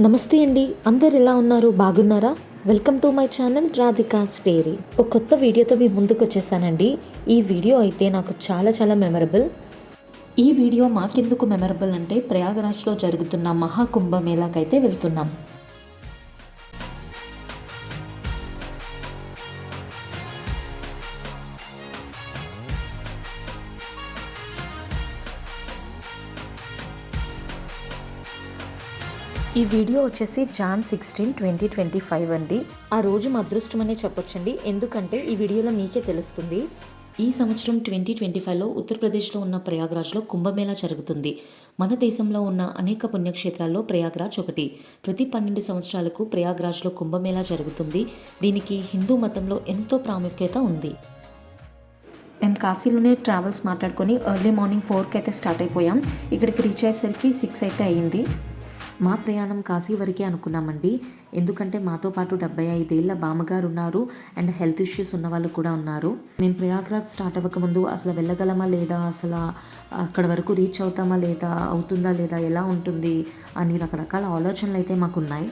నమస్తే అండి. అందరు ఎలా ఉన్నారు? బాగున్నారా? Welcome to my channel Radhika's diary. ఒక కొత్త వీడియోతో మీ ముందుకు వచ్చేసానండి. ఈ వీడియో అయితే నాకు చాలా చాలా మెమరబుల్. ఈ వీడియో మాకెందుకు మెమరబుల్ అంటే ప్రయాగరాజ్లో జరుగుతున్న మహాకుంభమేళాకైతే వెళ్తున్నాం. ఈ వీడియో వచ్చేసి జాన్ 16, 2025 అండి. ఆ రోజు మా అదృష్టం అనే చెప్పొచ్చండి. ఎందుకంటే ఈ వీడియోలో మీకే తెలుస్తుంది. ఈ సంవత్సరం 2025లో ఉత్తరప్రదేశ్లో ఉన్న ప్రయాగ్రాజ్లో కుంభమేళా జరుగుతుంది. మన దేశంలో ఉన్న అనేక పుణ్యక్షేత్రాల్లో ప్రయాగ్రాజ్ ఒకటి. ప్రతి 12 సంవత్సరాలకు ప్రయాగ్రాజ్లో కుంభమేళా జరుగుతుంది. దీనికి హిందూ మతంలో ఎంతో ప్రాముఖ్యత ఉంది. మేము కాశీలోనే ట్రావెల్స్ మాట్లాడుకొని ఎర్లీ మార్నింగ్ 4కి అయితే స్టార్ట్ అయిపోయాం. ఇక్కడికి రీచ్ అయ్యేసరికి 6 అయితే అయ్యింది. మా ప్రయాణం కాశీ వరకే అనుకున్నామండి. ఎందుకంటే మాతో పాటు 75 ఏళ్ల బామ్మగారు ఉన్నారు అండ్ హెల్త్ ఇష్యూస్ ఉన్న వాళ్ళు కూడా ఉన్నారు. మేము ప్రయాగ్రాజ్ స్టార్ట్ అవ్వకముందు అసలు వెళ్ళగలమా లేదా, అసలు అక్కడ వరకు రీచ్ అవుతామా లేదా, అవుతుందా లేదా, ఎలా ఉంటుంది అని రకరకాల ఆలోచనలు అయితే మాకున్నాయి.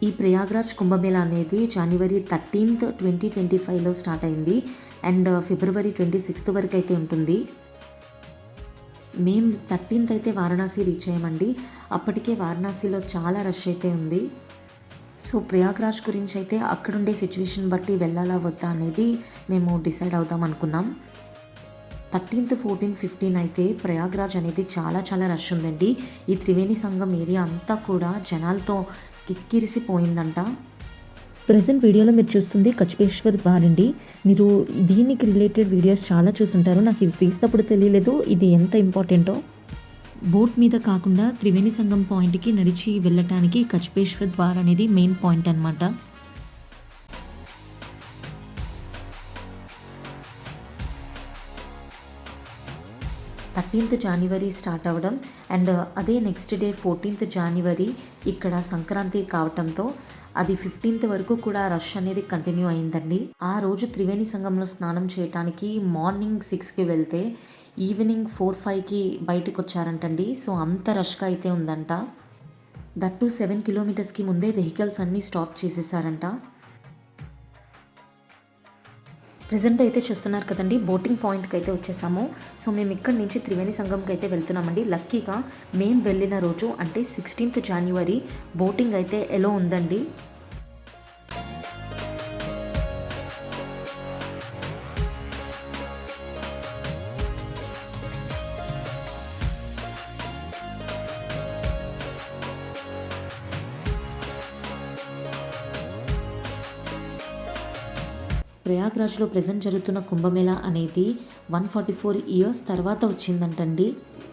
ఈ ప్రయాగ్రాజ్ కుంభమేళా అనేది జనవరి 13, 2025లో స్టార్ట్ అయింది అండ్ ఫిబ్రవరి 26 వరకు అయితే ఉంటుంది. మేము 13th అయితే వారణాసి రీచ్ అయ్యామండి. అప్పటికే వారణాసిలో చాలా రష్ అయితే ఉంది. సో ప్రయాగ్రాజ్ గురించి అయితే అక్కడుండే సిచ్యువేషన్ బట్టి వెళ్ళాలా వద్దా అనేది మేము డిసైడ్ అవుదాం అనుకున్నాం. 13th, 14, 15 అయితే ప్రయాగ్రాజ్ అనేది చాలా చాలా రష్ ఉందండి. ఈ త్రివేణి సంగం ఏరియా అంతా కూడా జనాలతో కిక్కిరిసిపోయిందంట. ప్రజెంట్ వీడియోలో మీరు చూస్తుంది కచ్పేశ్వర్ ద్వార్ అండి. మీరు దీనికి రిలేటెడ్ వీడియోస్ చాలా చూసుంటారు. నాకు ఇవి తీసినప్పుడు తెలియలేదు ఇది ఎంత ఇంపార్టెంటో. బోట్ మీద కాకుండా త్రివేణి సంగం పాయింట్కి నడిచి వెళ్ళటానికి కచ్పేశ్వర్ ద్వార్ అనేది మెయిన్ పాయింట్ అనమాట. January 13 స్టార్ట్ అవ్వడం అండ్ అదే నెక్స్ట్ డే 14th January ఇక్కడ సంక్రాంతి కావటంతో అది 15th వరకు కూడా రష్ అనేది కంటిన్యూ అయిందండి. ఆ రోజు త్రివేణి సంగంలో స్నానం చేయడానికి మార్నింగ్ 6కి వెళ్తే ఈవినింగ్ 4-5కి బయటకు వచ్చారంటండి. సో అంత రష్గా అయితే ఉందంట. దట్టు 7 కిలోమీటర్స్కి ముందే వెహికల్స్ అన్నీ స్టాప్ చేసేసారంట. ప్రజెంట్ అయితే చూస్తున్నారు కదండి, బోటింగ్ పాయింట్కి అయితే వచ్చేసాము. సో మేము ఇక్కడి నుంచి త్రివేణి సంగంకి అయితే వెళ్తున్నామండి. లక్కీగా మేము వెళ్ళిన రోజు అంటే 16th January బోటింగ్ అయితే ఎలో ఉందండి. ప్రయాగ్రాజ్లో ప్రజెంట్ జరుగుతున్న కుంభమేళా అనేది 144 years తర్వాత వచ్చిందంటండి.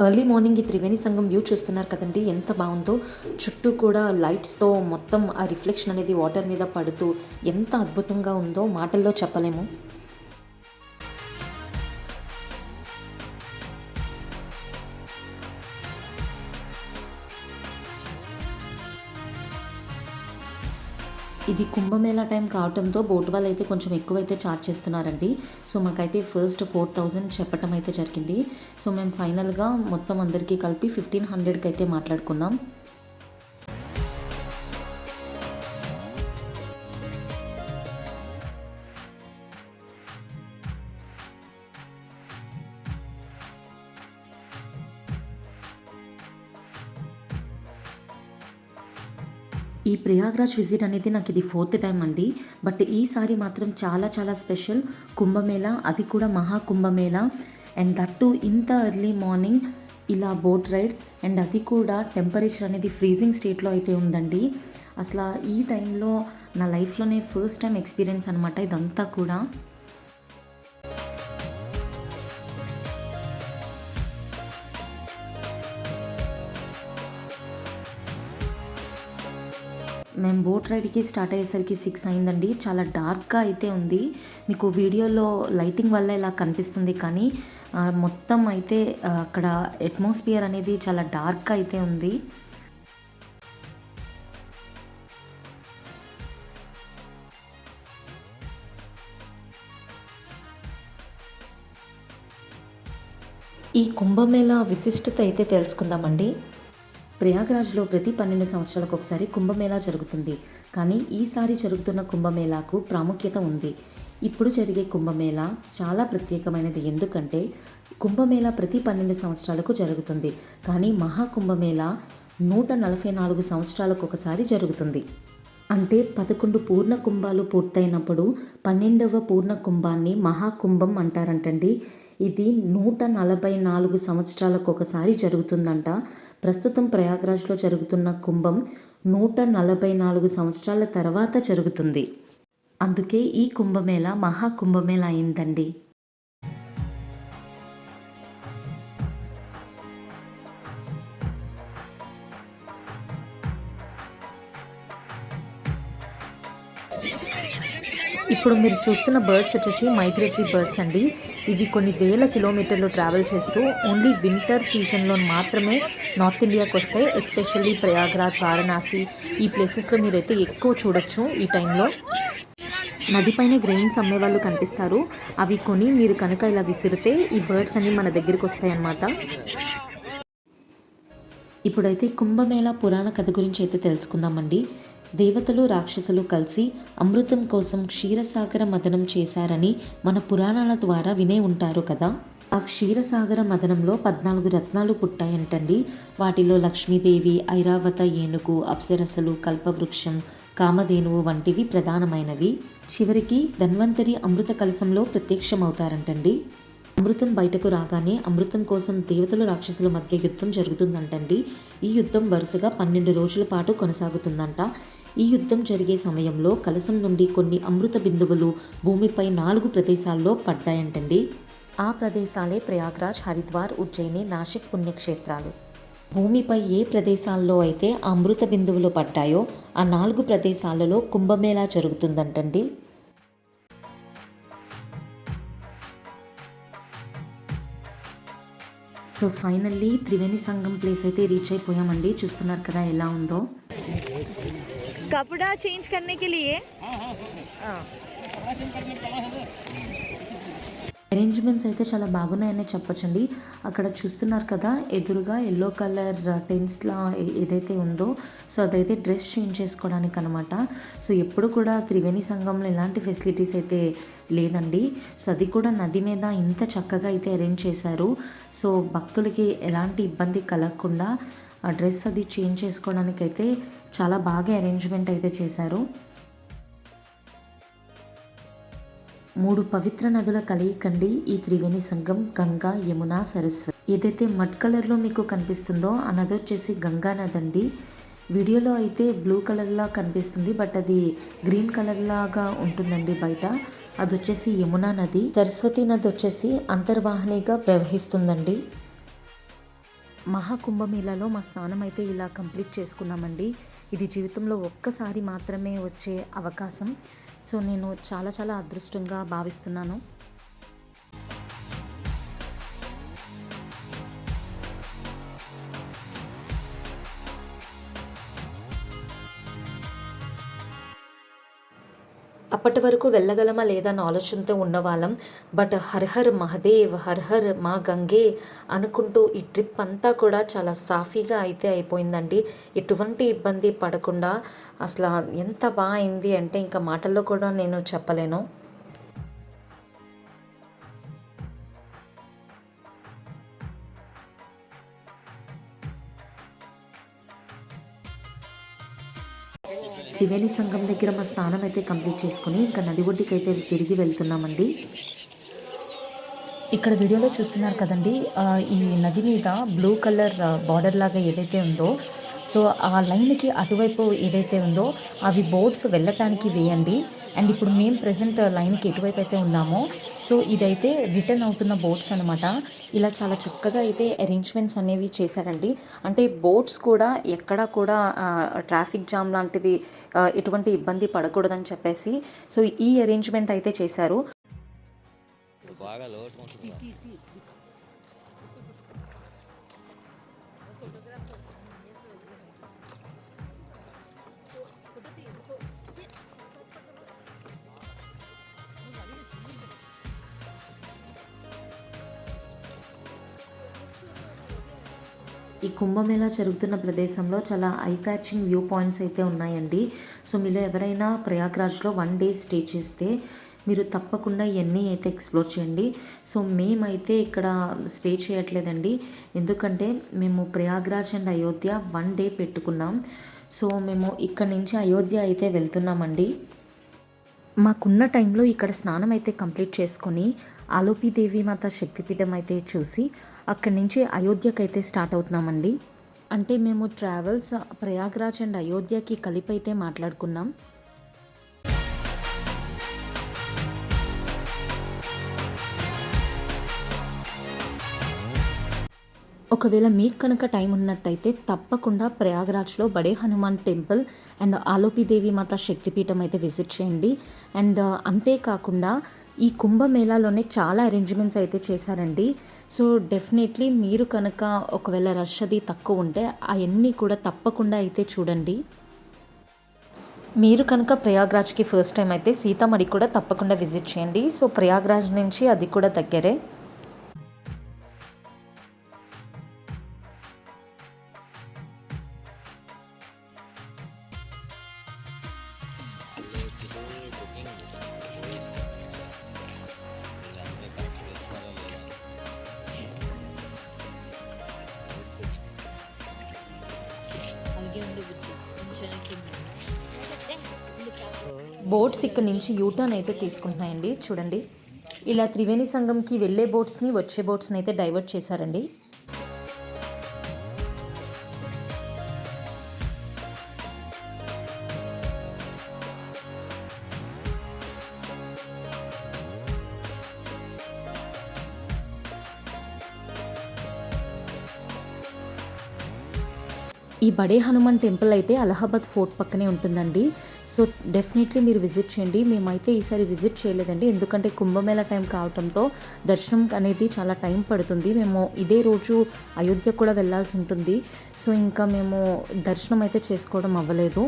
ఎర్లీ మార్నింగ్ ఈ త్రివేణి సంగం వ్యూ చూస్తున్నారు కదండి, ఎంత బాగుందో. చుట్టూ కూడా లైట్స్తో మొత్తం ఆ రిఫ్లెక్షన్ అనేది వాటర్ మీద పడుతూ ఎంత అద్భుతంగా ఉందో మాటల్లో చెప్పలేము. ఇది కుంభమేళా టైం కావడంతో బోట్ వాళ్ళు అయితే కొంచెం ఎక్కువైతే ఛార్జ్ చేస్తున్నారండి. సో మాకైతే ఫస్ట్ 4000 చెప్పటం అయితే జరిగింది. సో మేము ఫైనల్గా మొత్తం అందరికీ కలిపి 1500కి అయితే మాట్లాడుకున్నాం. ఈ ప్రయాగ్రాజ్ విజిట్ అనేది నాకు ఇది 4th టైం అండి. బట్ ఈసారి మాత్రం చాలా చాలా స్పెషల్ కుంభమేళా, అది కూడా మహాకుంభమేళా అండ్ దట్టు ఇంత ఎర్లీ మార్నింగ్ ఇలా బోట్ రైడ్ అండ్ అది కూడా టెంపరేచర్ అనేది ఫ్రీజింగ్ స్టేట్లో అయితే ఉందండి. అసలు ఈ టైంలో నా లైఫ్లోనే ఫస్ట్ టైం ఎక్స్పీరియన్స్ అనమాట ఇదంతా కూడా. మేము బోట్ రైడ్కి స్టార్ట్ అయ్యేసరికి 6 అయిందండి. చాలా డార్క్గా అయితే ఉంది. మీకు వీడియోలో లైటింగ్ వల్ల ఇలా కనిపిస్తుంది కానీ మొత్తం అయితే అక్కడ అట్మాస్ఫియర్ అనేది చాలా డార్క్గా అయితే ఉంది. ఈ కుంభమేళా విశిష్టత అయితే తెలుసుకుందామండి. ప్రయాగ్రాజ్లో ప్రతి 12 సంవత్సరాలకు ఒకసారి కుంభమేళా జరుగుతుంది. కానీ ఈసారి జరుగుతున్న కుంభమేళాకు ప్రాముఖ్యత ఉంది. ఇప్పుడు జరిగే కుంభమేళా చాలా ప్రత్యేకమైనది. ఎందుకంటే కుంభమేళా ప్రతి 12 సంవత్సరాలకు జరుగుతుంది. కానీ మహాకుంభమేళా 144 సంవత్సరాలకు ఒకసారి జరుగుతుంది. అంటే 11 పూర్ణ కుంభాలు పూర్తయినప్పుడు 12వ పూర్ణ కుంభాన్ని మహాకుంభం అంటారంటండి. ఇది 144 సంవత్సరాలకు ఒకసారి జరుగుతుందంట. ప్రస్తుతం ప్రయాగ్రాజ్లో జరుగుతున్న కుంభం 144 సంవత్సరాల తర్వాత జరుగుతుంది. అందుకే ఈ కుంభమేళా మహాకుంభమేళా అయిందండి. ఇప్పుడు మీరు చూస్తున్న బర్డ్స్ వచ్చేసి మైగ్రేటరీ బర్డ్స్ అండి. ఇవి కొన్ని వేల కిలోమీటర్లు ట్రావెల్ చేస్తూ ఓన్లీ వింటర్ సీజన్లో మాత్రమే నార్త్ ఇండియాకి వస్తాయి. ఎస్పెషల్లీ ప్రయాగ్రాజ్, వారణాసి ఈ ప్లేసెస్లో మీరైతే ఎక్కువ చూడొచ్చు. ఈ టైంలో నదిపైన గ్రెయిన్స్ అమ్మే వాళ్ళు కనిపిస్తారు. అవి కొని మీరు కనుక ఇలా విసిరితే ఈ బర్డ్స్ అన్నీ మన దగ్గరికి వస్తాయి అన్నమాట. ఇప్పుడైతే కుంభమేళా పురాణ కథ గురించి అయితే తెలుసుకుందామండి. దేవతలు, రాక్షసులు కలిసి అమృతం కోసం క్షీరసాగర మథనం చేశారని మన పురాణాల ద్వారా వినే ఉంటారు కదా. ఆ క్షీరసాగర మథనంలో 14 రత్నాలు పుట్టాయంటండి. వాటిలో లక్ష్మీదేవి, ఐరావత ఏనుగు, అప్సరసలు, కల్పవృక్షం, కామధేనువు వంటివి ప్రధానమైనవి. చివరికి ధన్వంతరి అమృత కలశంలో ప్రత్యక్షమవుతారంటండి. అమృతం బయటకు రాగానే అమృతం కోసం దేవతలు, రాక్షసుల మధ్య యుద్ధం జరుగుతుందంటండి. ఈ యుద్ధం వరుసగా 12 రోజుల పాటు కొనసాగుతుందంట. ఈ యుద్ధం జరిగే సమయంలో కలశం నుండి కొన్ని అమృత బిందువులు భూమిపై 4 ప్రదేశాల్లో పడ్డాయంటండి. ఆ ప్రదేశాలే ప్రయాగ్రాజ్, హరిద్వార్, ఉజ్జయిని, నాసిక్ పుణ్యక్షేత్రాలు. భూమిపై ఏ ప్రదేశాల్లో అయితే ఆ అమృత బిందువులు పడ్డాయో ఆ 4 ప్రదేశాలలో కుంభమేళా జరుగుతుందంటండి. సో ఫైనల్లీ త్రివేణి సంగం ప్లేస్ అయితే రీచ్ అయిపోయామండి. చూస్తున్నారు కదా ఎలా ఉందో. कपड़ा चेंज करने के लिए అరేంజ్మెంట్స్ అయితే చాలా బాగున్నాయని చెప్పొచ్చండి. అక్కడ చూస్తున్నారు కదా ఎదురుగా ఎల్లో కలర్ టెంట్స్లా ఏదైతే ఉందో సో అదైతే డ్రెస్ చేంజ్ చేసుకోవడానికి అనమాట. సో ఎప్పుడు కూడా త్రివేణి సంగంలో ఎలాంటి ఫెసిలిటీస్ అయితే లేదండి. సో అది కూడా నది మీద ఇంత చక్కగా అయితే అరేంజ్ చేశారు. సో భక్తులకి ఎలాంటి ఇబ్బంది కలగకుండా ఆ డ్రెస్ అది చేంజ్ చేసుకోవడానికి అయితే చాలా బాగా అరేంజ్మెంట్ అయితే చేశారు. 3 పవిత్ర నదుల కలయికండి ఈ త్రివేణి సంగం. గంగా, యమున, సరస్వతి. ఏదైతే మడ్ కలర్లో మీకు కనిపిస్తుందో ఆ నది వచ్చేసి గంగా నది అండి. వీడియోలో అయితే బ్లూ కలర్లా కనిపిస్తుంది, బట్ అది గ్రీన్ కలర్ లాగా ఉంటుందండి బయట. అది వచ్చేసి యమునా నది. సరస్వతి నది వచ్చేసి అంతర్వాహినిగా ప్రవహిస్తుందండి. మహాకుంభమేళాలో మా స్నానం అయితే ఇలా కంప్లీట్ చేసుకున్నామండి. ఇది జీవితంలో ఒక్కసారి మాత్రమే వచ్చే అవకాశం. సో నేను చాలా చాలా అదృష్టంగా భావిస్తున్నాను. అప్పటి వరకు వెళ్ళగలమా లేదా అన్న ఆలోచనతో ఉన్నవాళ్ళం. బట్ హర్ హర్ మహదేవ్, హర్ హర్ మా గంగే అనుకుంటూ ఈ ట్రిప్ అంతా కూడా చాలా సాఫీగా అయితే అయిపోయిందండి. ఎటువంటి ఇబ్బంది పడకుండా అసలు ఎంత బాగా అయింది అంటే ఇంకా మాటల్లో కూడా నేను చెప్పలేను. త్రివేణి సంగం దగ్గర మా స్నానం అయితే కంప్లీట్ చేసుకుని ఇంకా నది ఒడ్డుకి అయితే తిరిగి వెళ్తున్నామండి. ఇక్కడ వీడియోలో చూస్తున్నారు కదండి, ఈ నది మీద బ్లూ కలర్ బార్డర్ లాగా ఏదైతే ఉందో సో ఆ లైన్కి అటువైపు ఏదైతే ఉందో అవి బోట్స్ వెళ్ళటానికి వేయండి. అండ్ ఇప్పుడు మేము ప్రజెంట్ లైన్కి ఎటువైపు అయితే ఉన్నామో సో ఇదైతే రిటర్న్ అవుతున్న బోట్స్ అనమాట. ఇలా చాలా చక్కగా అయితే అరేంజ్మెంట్స్ అనేవి చేశారండి. అంటే బోట్స్ కూడా ఎక్కడా కూడా ట్రాఫిక్ జామ్ లాంటిది ఎటువంటి ఇబ్బంది పడకూడదని చెప్పేసి సో ఈ అరేంజ్మెంట్ అయితే చేశారు. ఈ కుంభమేళా జరుగుతున్న ప్రదేశంలో చాలా ఐ క్యాచింగ్ వ్యూ పాయింట్స్ అయితే ఉన్నాయండి. సో మీలో ఎవరైనా ప్రయాగ్రాజ్లో 1 డే స్టే చేస్తే మీరు తప్పకుండా ఇవన్నీ అయితే ఎక్స్ప్లోర్ చేయండి. సో మేమైతే ఇక్కడ స్టే చేయట్లేదండి, ఎందుకంటే మేము ప్రయాగ్రాజ్ అండ్ అయోధ్య 1 డే పెట్టుకున్నాం. సో మేము ఇక్కడ నుంచి అయోధ్య అయితే వెళ్తున్నామండి. మాకున్న టైంలో ఇక్కడ స్నానం అయితే కంప్లీట్ చేసుకొని ఆలోపిదేవి మాత శక్తిపీఠం అయితే చూసి అక్కడి నుంచి అయోధ్యకి అయితే స్టార్ట్ అవుతున్నామండి. అంటే మేము ట్రావెల్స్ ప్రయాగ్రాజ్ అండ్ అయోధ్యకి కలిపి అయితే మాట్లాడుకున్నాం. ఒకవేళ మీకు కనుక టైం ఉన్నట్టయితే తప్పకుండా ప్రయాగ్రాజ్లో బడే హనుమాన్ టెంపుల్ అండ్ ఆలోపిదేవి మాత శక్తిపీఠం అయితే విజిట్ చేయండి. అండ్ అంతేకాకుండా ఈ కుంభమేళాలోనే చాలా అరేంజ్మెంట్స్ అయితే చేశారండి. సో డెఫినెట్లీ మీరు కనుక ఒకవేళ రష్ అది తక్కువ ఉంటే అవన్నీ కూడా తప్పకుండా అయితే చూడండి. మీరు కనుక ప్రయాగ్రాజ్కి ఫస్ట్ టైం అయితే సీతామఢి కూడా తప్పకుండా విజిట్ చేయండి. సో ప్రయాగ్రాజ్ నుంచి అది కూడా దగ్గరే. బోట్స్ ఇక్కడ నుంచి యూటర్న్ అయితే తీసుకుంటున్నాయండి. చూడండి, ఇలా త్రివేణి సంగంకి వెళ్ళే బోట్స్ని వచ్చే బోట్స్ని అయితే డైవర్ట్ చేశారండి. ఈ బడే హనుమాన్ టెంపుల్ అయితే అలహాబాద్ ఫోర్ట్ పక్కనే ఉంటుందండి. సో డెఫినెట్లీ మీరు విజిట్ చేయండి. మేమైతే ఈసారి విజిట్ చేయలేదండి, ఎందుకంటే కుంభమేళా టైం కావడంతో దర్శనం అనేది చాలా టైం పడుతుంది. మేము ఇదే రోజు అయోధ్య కూడా వెళ్ళాల్సి ఉంటుంది. సో ఇంకా మేము దర్శనం అయితే చేసుకోవడం అవ్వలేదు.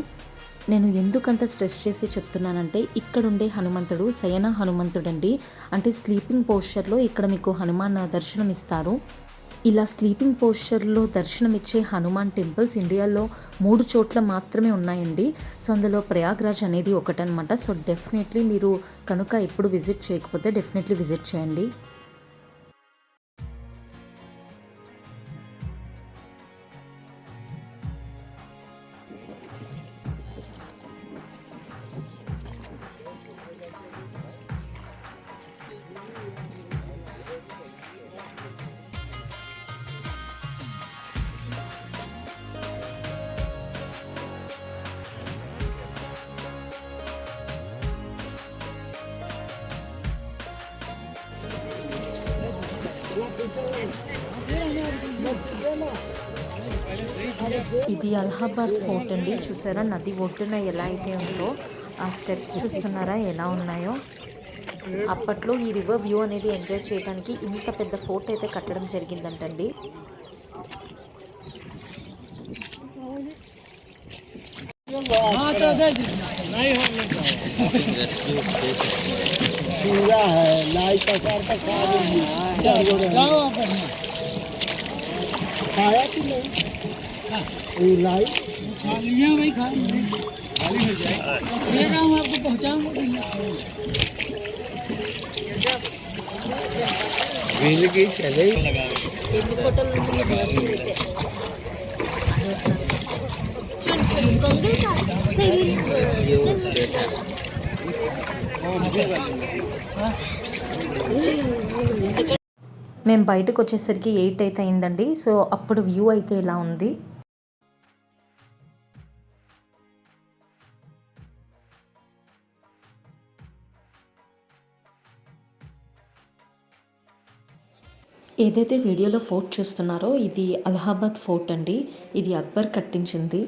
నేను ఎందుకంత స్ట్రెస్ చేసి చెప్తున్నానంటే ఇక్కడ ఉండే హనుమంతుడు శయన హనుమంతుడండి. అంటే స్లీపింగ్ పోస్చర్లో ఇక్కడ మీకు హనుమాన్ దర్శనం ఇస్తారు. ఇలా స్లీపింగ్ పోస్చర్లో దర్శనమిచ్చే హనుమాన్ టెంపుల్స్ ఇండియాలో 3 చోట్ల మాత్రమే ఉన్నాయండి. సో అందులో ప్రయాగ్రాజ్ అనేది ఒకటనమాట. సో డెఫినెట్లీ మీరు కనుక ఎప్పుడు విజిట్ చేయకపోతే డెఫినెట్లీ విజిట్ చేయండి. ఇది అలహాబాద్ ఫోర్ట్ అండి. చూసారా నది ఒడ్డున ఎలా అయితే ఉందో ఆ స్టెప్స్ చూస్తున్నారా ఎలా ఉన్నాయో. అప్పట్లో ఈ రివర్ వ్యూ అనేది ఎంజాయ్ చేయడానికి ఇంత పెద్ద ఫోర్ట్ అయితే కట్టడం జరిగిందంటండి. ఎన్ని ఫోటోలు మేము బయటకు వచ్చేసరికి 8 అయితే అయిందండి. సో అప్పుడు వ్యూ అయితే ఇలా ఉంది. ఏదైతే వీడియోలో ఫోర్ట్ చూస్తున్నారో ఇది అలహాబాద్ ఫోర్ట్ అండి. ఇది అక్బర్ కట్టించింది.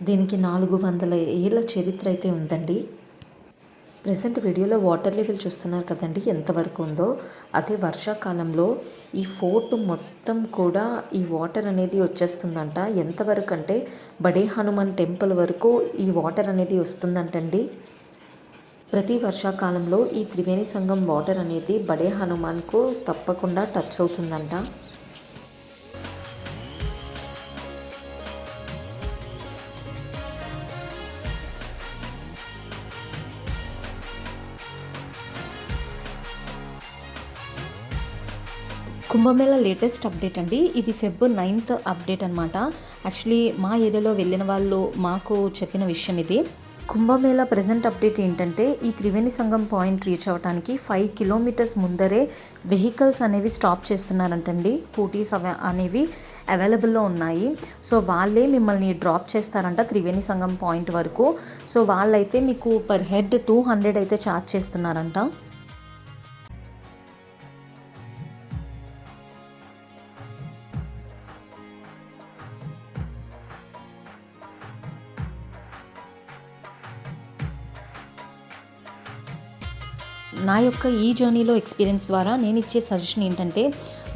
దీనికి 400 ఏళ్ళ చరిత్ర అయితే ఉందండి. ప్రెసెంట్ వీడియోలో వాటర్ లెవెల్ చూస్తున్నారు కదండి ఎంతవరకు ఉందో. అదే వర్షాకాలంలో ఈ ఫోర్ట్ మొత్తం కూడా ఈ వాటర్ అనేది వచ్చేస్తుందంట. ఎంతవరకు అంటే బడే హనుమాన్ టెంపుల్ వరకు ఈ వాటర్ అనేది వస్తుందంటండి. ప్రతి వర్షాకాలంలో ఈ త్రివేణి సంగం వాటర్ అనేది బడే హనుమాన్కు తప్పకుండా టచ్ అవుతుందంట. కుంభమేళా లేటెస్ట్ అప్డేట్ అండి. ఇది ఫెబ్ 9th అప్డేట్ అనమాట. యాక్చువల్లీ మా ఏరియాలో వెళ్ళిన వాళ్ళు మాకు చెప్పిన విషయం ఇది. కుంభమేళా ప్రజెంట్ అప్డేట్ ఏంటంటే, ఈ త్రివేణి సంగం పాయింట్ రీచ్ అవ్వడానికి 5 కిలోమీటర్స్ ముందరే వెహికల్స్ అనేవి స్టాప్ చేస్తున్నారంటండి. స్కూటీస్ అనేవి అవైలబుల్లో ఉన్నాయి. సో వాళ్ళే మిమ్మల్ని డ్రాప్ చేస్తారంట త్రివేణి సంగం పాయింట్ వరకు. సో వాళ్ళైతే మీకు పర్ హెడ్ 200 అయితే ఛార్జ్ చేస్తున్నారంట. నా యొక్క ఈ జర్నీలో ఎక్స్పీరియన్స్ ద్వారా నేను ఇచ్చే సజెషన్ ఏంటంటే,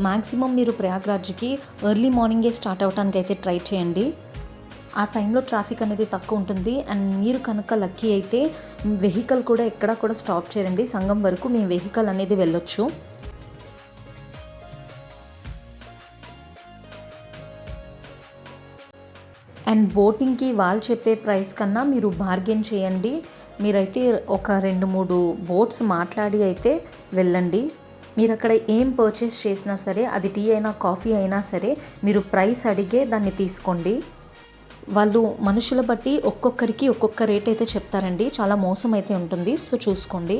మ్యాక్సిమం మీరు ప్రయాగ్రాజ్కి ఎర్లీ మార్నింగే స్టార్ట్ అవ్వడానికి అయితే ట్రై చేయండి. ఆ టైంలో ట్రాఫిక్ అనేది తక్కువ ఉంటుంది. అండ్ మీరు కనుక లక్కీ అయితే వెహికల్ కూడా ఎక్కడా కూడా స్టాప్ చేయండి. సంగం వరకు మీ వెహికల్ అనేది వెళ్ళొచ్చు. అండ్ బోటింగ్కి వాళ్ళు చెప్పే ప్రైస్ కన్నా మీరు బార్గెన్ చేయండి. మీరైతే ఒక 2-3 బోట్స్ మాట్లాడి అయితే వెళ్ళండి. మీరు అక్కడ ఏం పర్చేస్ చేసినా సరే, అది టీ అయినా కాఫీ అయినా సరే, మీరు ప్రైస్ అడిగే దాన్ని తీసుకోండి. వాళ్ళు మనుషుల బట్టి ఒక్కొక్కరికి ఒక్కొక్క రేట్ అయితే చెప్తారండి. చాలా మోసం అయితే ఉంటుంది. సో చూసుకోండి.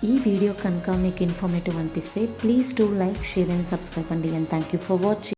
ఈ వీడియో కనుక మీకు ఇన్ఫర్మేటివ్ అనిపిస్తే please do like, share and subscribe అండి. And thank you for watching.